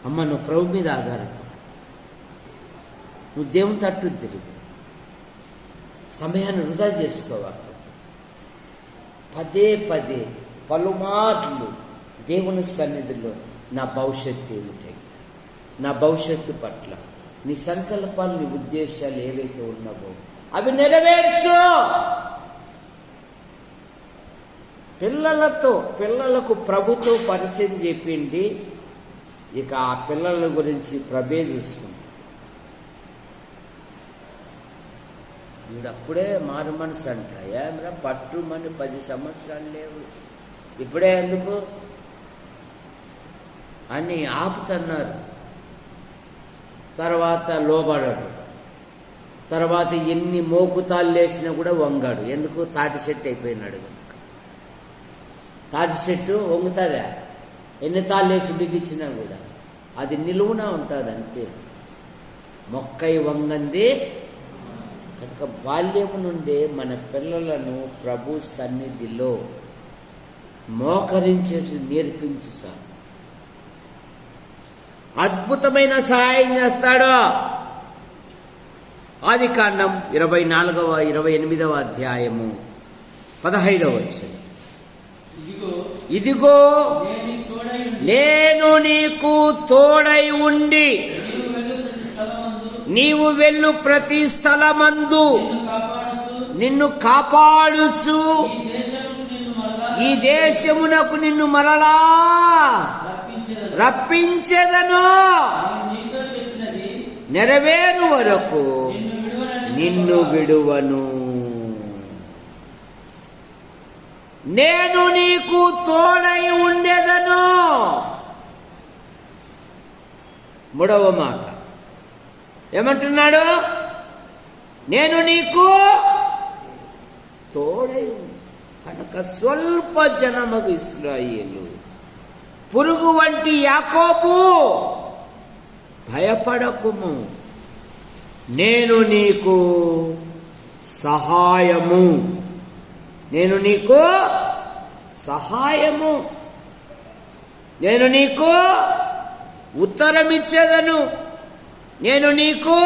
అమ్మ నువ్వు ప్రభు మీద ఆధారం, నువ్వు దేవుని తట్టు తిరుగు, సమయాన్ని వృధా చేసుకోవాలి. పదే పలుమార్లు దేవుని సన్నిధిలో నా భవిష్యత్తు ఏమిటాయి, నా భవిష్యత్తు పట్ల నీ సంకల్పాలు, నీ ఉద్దేశాలు ఏవైతే ఉన్నావో అవి నెరవేర్చు. పిల్లలకు ప్రభుతో పరిచయం చెప్పిండి, ఇక ఆ పిల్లల గురించి ప్రభే చూసుకుంటాం. వీడప్పుడే మారు మనసు అంట, ఏమరా పట్టుమని 10 సంవత్సరాలు లేవు, ఇప్పుడే ఎందుకు అని ఆపుతున్నారు. తర్వాత లోబడడు, తర్వాత ఎన్ని మోకుతాళ్ళు వేసినా కూడా వంగాడు. ఎందుకు? తాటి చెట్టు అయిపోయినాడు కనుక. తాటి చెట్టు వంగుతుందా? ఎన్ని తాళ్ళు వేసి బిగించినా కూడా అది నిలువున ఉంటుంది అంతే. మొక్కై వంగంది కనుక బాల్యము నుండే మన పిల్లలను ప్రభు సన్నిధిలో మోకరించేసి నేర్పించి సార్ అద్భుతమైన సహాయం చేస్తాడు. ఆదికాండం 24-28 అధ్యాయము 15వ వచనం. ఇదిగో నేను నీకు తోడై ఉండి నీవు వెళ్ళు ప్రతి స్థలమందు నిన్ను కాపాడుచు ఈ దేశమునకు నిన్ను మరలా రప్పించెదను, నెరవేరు వరకు నిన్ను విడువను, నేను నీకు తోడై ఉండేదను. 3వ మాట ఏమంటున్నాడు? నేను నీకు తోడై కనుక స్వల్ప జనమగు ఇశ్రాయేలు, పురుగు వంటి యాకోబు భయపడకుము, నేను నీకు సహాయము, నేను నీకు సహాయము, నేను నీకు ఉత్తరమిచ్చేదను, నేను నీకు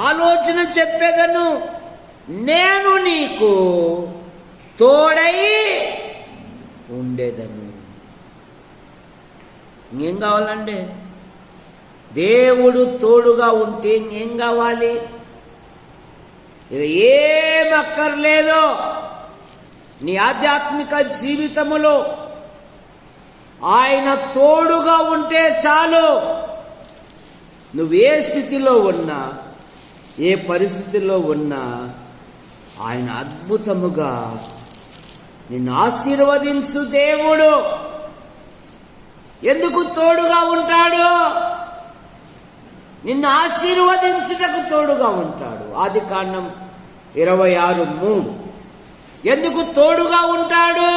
ఆలోచన చెప్పేదను, నేను నీకు తోడై ఉండేదను. ఇంకేం కావాలండి? దేవుడు తోడుగా ఉంటే ఇంకేం కావాలి? ఇక ఏం అక్కర్లేదు. నీ ఆధ్యాత్మిక జీవితములో ఆయన తోడుగా ఉంటే చాలు. నువ్వే స్థితిలో ఉన్నా, ఏ పరిస్థితిలో ఉన్నా ఆయన అద్భుతముగా నిన్ను ఆశీర్వదించు దేవుడు. ఎందుకు తోడుగా ఉంటాడు? నిన్ను ఆశీర్వదించుటకు తోడుగా ఉంటాడు. ఆదికాండం 26:3. ఎందుకు తోడుగా ఉంటాడు?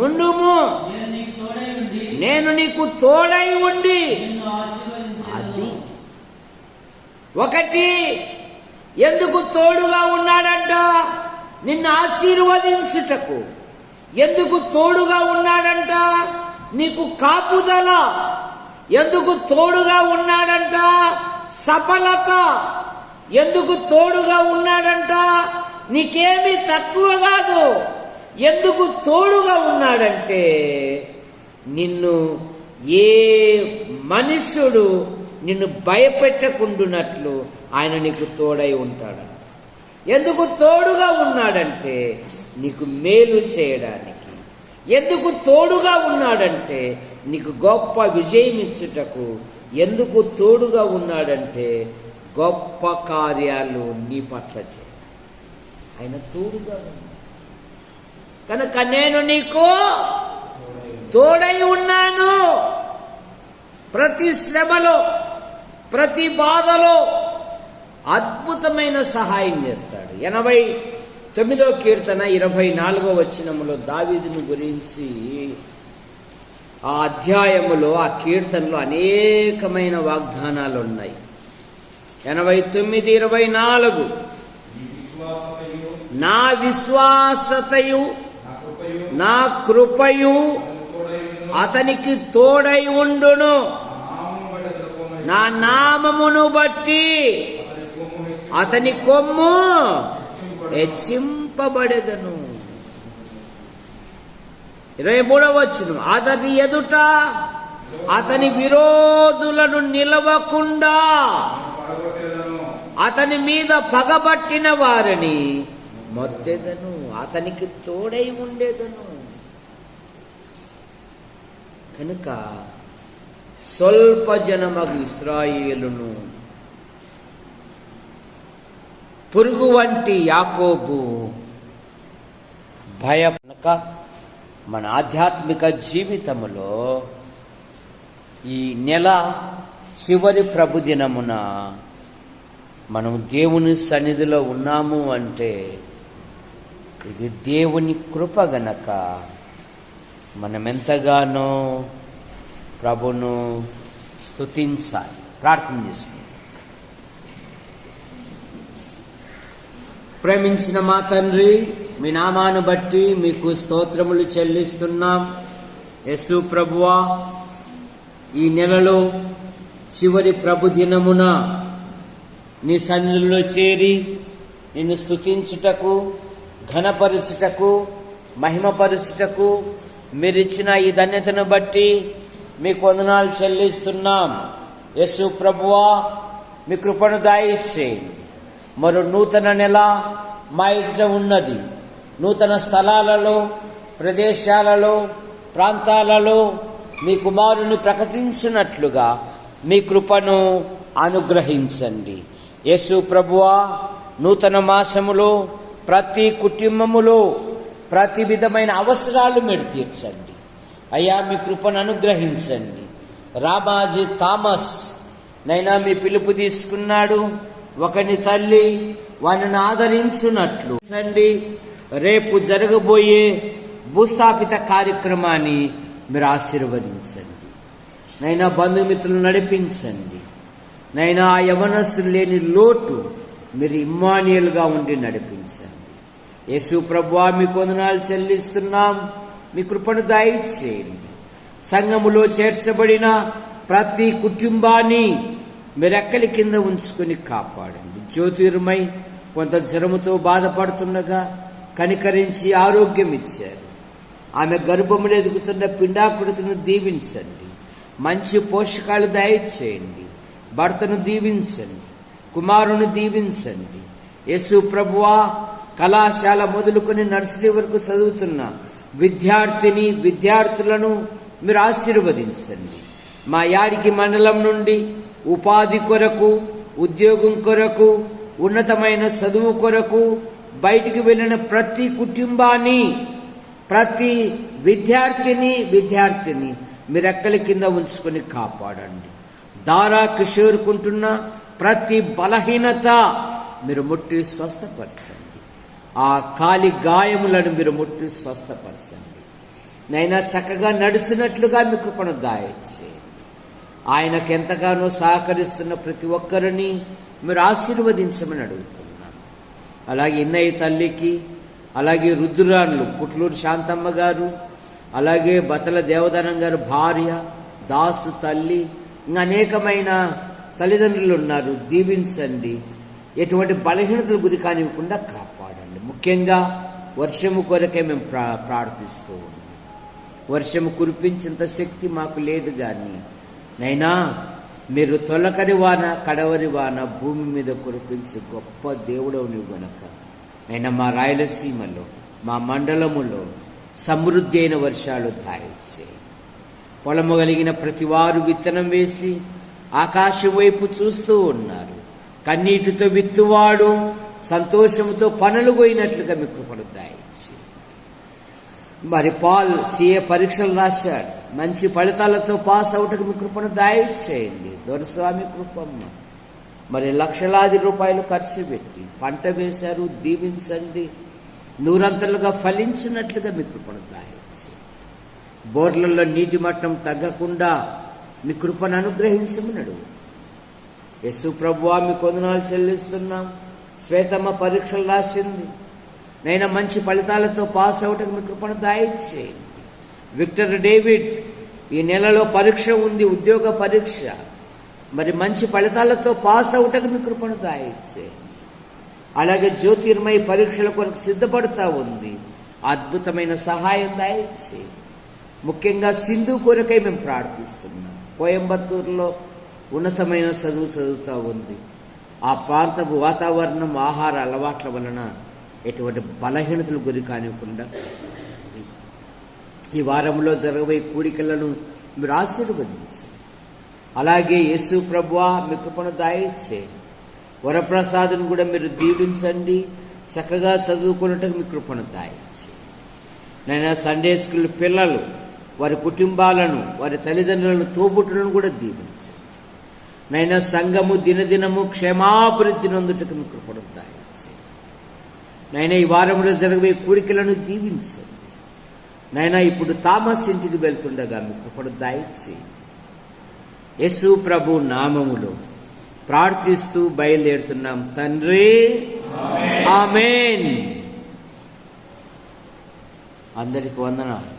ఉండుము, నేను నీకు తోడై ఉండి. అది ఒకటి. ఎందుకు తోడుగా ఉన్నాడంట? నిన్ను ఆశీర్వదించుటకు. ఎందుకు తోడుగా ఉన్నాడంట? నీకు కాపుదల. ఎందుకు తోడుగా ఉన్నాడంట? సఫలత. ఎందుకు తోడుగా ఉన్నాడంట? నీకేమీ తక్కువ కాదు. ఎందుకు తోడుగా ఉన్నాడంటే నిన్ను ఏ మనుష్యుడు నిన్ను భయపెట్టకుండునట్లు ఆయన నీకు తోడై ఉంటాడు. ఎందుకు తోడుగా ఉన్నాడంటే నీకు మేలు చేయడానికి. ఎందుకు తోడుగా ఉన్నాడంటే నీకు గొప్ప విజయం ఇచ్చుటకు. ఎందుకు తోడుగా ఉన్నాడంటే గొప్ప కార్యాలు నీ పట్ల చేయ. ఆయన తోడుగా ఉన్నాడు కనుక నేను నీకు తోడై ఉన్నాను. ప్రతి శ్రమలో, ప్రతి బాధలో అద్భుతమైన సహాయం చేస్తాడు. 89వ కీర్తన 24వ వచనములో దావీదును గురించి ఆ అధ్యాయములో, ఆ కీర్తనలో అనేకమైన వాగ్దానాలు ఉన్నాయి. 89:24 నా విశ్వాసతయు నా కృపయు అతనికి తోడై ఉండును, నా నామమును బట్టి అతని కొమ్ము హెచ్చింపబడెదను. 23వ వచనం అతని ఎదుట అతని విరోధులను నిలవకుండా అతని మీద పగబట్టిన వారిని మొత్తెదను, అతనికి తోడై ఉండేదను. కనుక స్వల్ప జనమగు ఇశ్రాయేలును, పురుగు వంటి యాకోబు కనుక మన ఆధ్యాత్మిక జీవితములో ఈ నెల చివరి ప్రభుదినమున మనం దేవుని సన్నిధిలో ఉన్నాము అంటే ఇది దేవుని కృప గనక మనం ఎంతగానో ప్రభును స్తుతించాలి. ప్రార్థన చేసుకుంటాం. ప్రేమించిన మా తండ్రి, మీ నామాను బట్టి మీకు స్తోత్రములు చెల్లిస్తున్నాం. యేసు ప్రభువా, ఈ నెలలో చివరి ప్రభు దినమున నీ సన్నిధిలో చేరి నిన్ను స్తుతించుటకు, ఘనపరచుటకు, మహిమపరచుటకు మీరిచ్చిన ఈ ధన్యతను బట్టి మీకు వందనాలు చెల్లిస్తున్నాం. యేసు ప్రభువా, మీ కృపను దయచేయండి. మరో నూతన నెల మా ఎదుట ఉన్నది. నూతన స్థలాలలో, ప్రదేశాలలో, ప్రాంతాలలో మీ కుమారుని ప్రకటించినట్లుగా మీ కృపను అనుగ్రహించండి. యేసు ప్రభువా, నూతన మాసములో ప్రతి కుటుంబములో ప్రతి విధమైన అవసరాలు మీరు తీర్చండి. అయ్యా, మీ కృపను అనుగ్రహించండి. రామాజీ థామస్ నైనా మీ పిలుపు తీసుకున్నాడు. ఒకని తల్లి వారిని ఆదరించున్నట్లు సండి. రేపు జరగబోయే భూస్థాపిత కార్యక్రమాన్ని మీరు ఆశీర్వదించండి. నైనా బంధుమిత్రులు నడిపించండి. నైనా యవనస్తులు లేని లోటు మీరు ఇమ్మానుయేలుగా ఉండి నడిపించండి. యేసు ప్రభువా, మీకు వందనాలు చెల్లిస్తున్నాం. మీ కృపను దయచేయండి. సంఘములో చేర్చబడిన ప్రతి కుటుంబాన్ని మీరు ఎక్కలి కింద ఉంచుకొని కాపాడండి. జ్యోతిర్మై కొంత జ్వరముతో బాధపడుతుండగా కనికరించి ఆరోగ్యం ఇచ్చారు. ఆమె గర్భములు ఎదుగుతున్న పిండాకుడిని దీవించండి. మంచి పోషకాలు దయచేయండి. భర్తను దీవించండి. కుమారుని దీవించండి. యేసు ప్రభువా, కళాశాల మొదలుకొని నర్సరీ వరకు చదువుతున్న విద్యార్థులను మీరు ఆశీర్వదించండి. మా యాడికి మండలం నుండి ఉపాధి కొరకు, ఉద్యోగం కొరకు, ఉన్నతమైన చదువు కొరకు బయటికి వెళ్ళిన ప్రతి కుటుంబాన్ని, ప్రతి విద్యార్థిని మీరు ఎక్కలి కింద ఉంచుకొని కాపాడండి. దారా కిషోరుకుంటున్న ప్రతి బలహీనత మీరు ముట్టి స్వస్థపరచండి. ఆ కాలి గాయములను మీరు ముట్టి స్వస్థపరచండి. నైనా చక్కగా నడిచినట్లుగా మీ కృపను దయచేయండి. ఆయనకు ఎంతగానో సహకరిస్తున్న ప్రతి ఒక్కరిని మీరు ఆశీర్వదించమని అడుగుతున్నాను. అలాగే ఇన్నయ్య తల్లికి, అలాగే రుద్రాన్లు పుట్లూరు శాంతమ్మ గారు, అలాగే బతల దేవదానం గారు భార్య, దాసు తల్లి, ఇంకా అనేకమైన తల్లిదండ్రులు ఉన్నారు. దీవించండి. ఎటువంటి బలహీనతలు గురి కానివ్వకుండా కాపాడండి. ముఖ్యంగా వర్షము కొరకే మేము ప్రార్థిస్తూ ఉన్నాం. వర్షము కురిపించేంత శక్తి మాకు లేదు కానీ నైనా మీరు తొలకరి వాన కడవరి వాన భూమి మీద కురిపించే గొప్ప దేవుడవు నీవు గనక నైనా మా రాయలసీమలో మా మండలములో సమృద్ధి అయిన వర్షాలు దాయిచ్చే. పొలము కలిగిన ప్రతి వారు విత్తనం వేసి ఆకాశం వైపు చూస్తూ ఉన్నారు. కన్నీటితో విత్తువాడు సంతోషంతో పనులు పోయినట్లుగా మీ కృపను దాయిచ్చి. మరి పాల్ CA పరీక్షలు రాశాడు, మంచి ఫలితాలతో పాస్ అవుటకు మీ కృపను దాయిచ్చేయండి. దొరస్వామి కృపమ్మ మరి లక్షలాది రూపాయలు ఖర్చు పెట్టి పంట వేశారు, దీవించండి. నూరంతలుగా ఫలించినట్లుగా మీ కృపను దాయిచ్చి. బోర్లలో నీటి మట్టం తగ్గకుండా మీ కృపను అనుగ్రహించమన్నాడు. యేసు ప్రభువా మీ కొందనాలు చెల్లిస్తున్నాం. శ్వేతమ్మ పరీక్షలు రాసింది, నైనా మంచి ఫలితాలతో పాస్ అవుటకు మీ కృపను దాయిచ్చేయండి. విక్టర్ డేవిడ్ ఈ నెలలో పరీక్ష ఉంది, ఉద్యోగ పరీక్ష, మరి మంచి ఫలితాలతో పాస్ అవుటకు మీ కృపను దాయిచ్చేయండి. అలాగే జ్యోతిర్మయి పరీక్షల కొరకు సిద్ధపడుతూ ఉంది, అద్భుతమైన సహాయం దాయిచ్చి. ముఖ్యంగా సింధు కొరకై మేము ప్రార్థిస్తున్నాం. కోయంబత్తూరులో ఉన్నతమైన చదువు చదువుతూ ఉంది. ఆ ప్రాంతపు వాతావరణం, ఆహార అలవాట్ల వలన ఎటువంటి బలహీనతలు గురి కానివ్వకుండా ఈ వారంలో జరగబోయే కూడికలను మీరు ఆశీర్వదించండి. అలాగే యేసు ప్రభువా మీ కృపను దాయిచ్చే. వరప్రసాదును కూడా మీరు దీవించండి. చక్కగా చదువుకున్నట్టుగా మీ కృపను దాయిచ్చే. నేను సండే స్కూల్ పిల్లలు, వారి కుటుంబాలను, వారి తల్లిదండ్రులను, తోబుట్టులను కూడా దీవించండి. నైనా సంఘము దినదినము క్షేమాభివృద్ధి నొందుటకు మీ కృపను దాయిచ్చే. నైనా ఈ వారంలో జరగబోయే కూడికలను దీవించండి. నైనా ఇప్పుడు థామస్ ఇంటికి వెళ్తుండగా మీ కృపను దాయిచ్చి. యేసు ప్రభు నామములో ప్రార్థిస్తూ బయలుదేరుతున్నాం తండ్రి, ఆమేన్. అందరికి వందనాలు.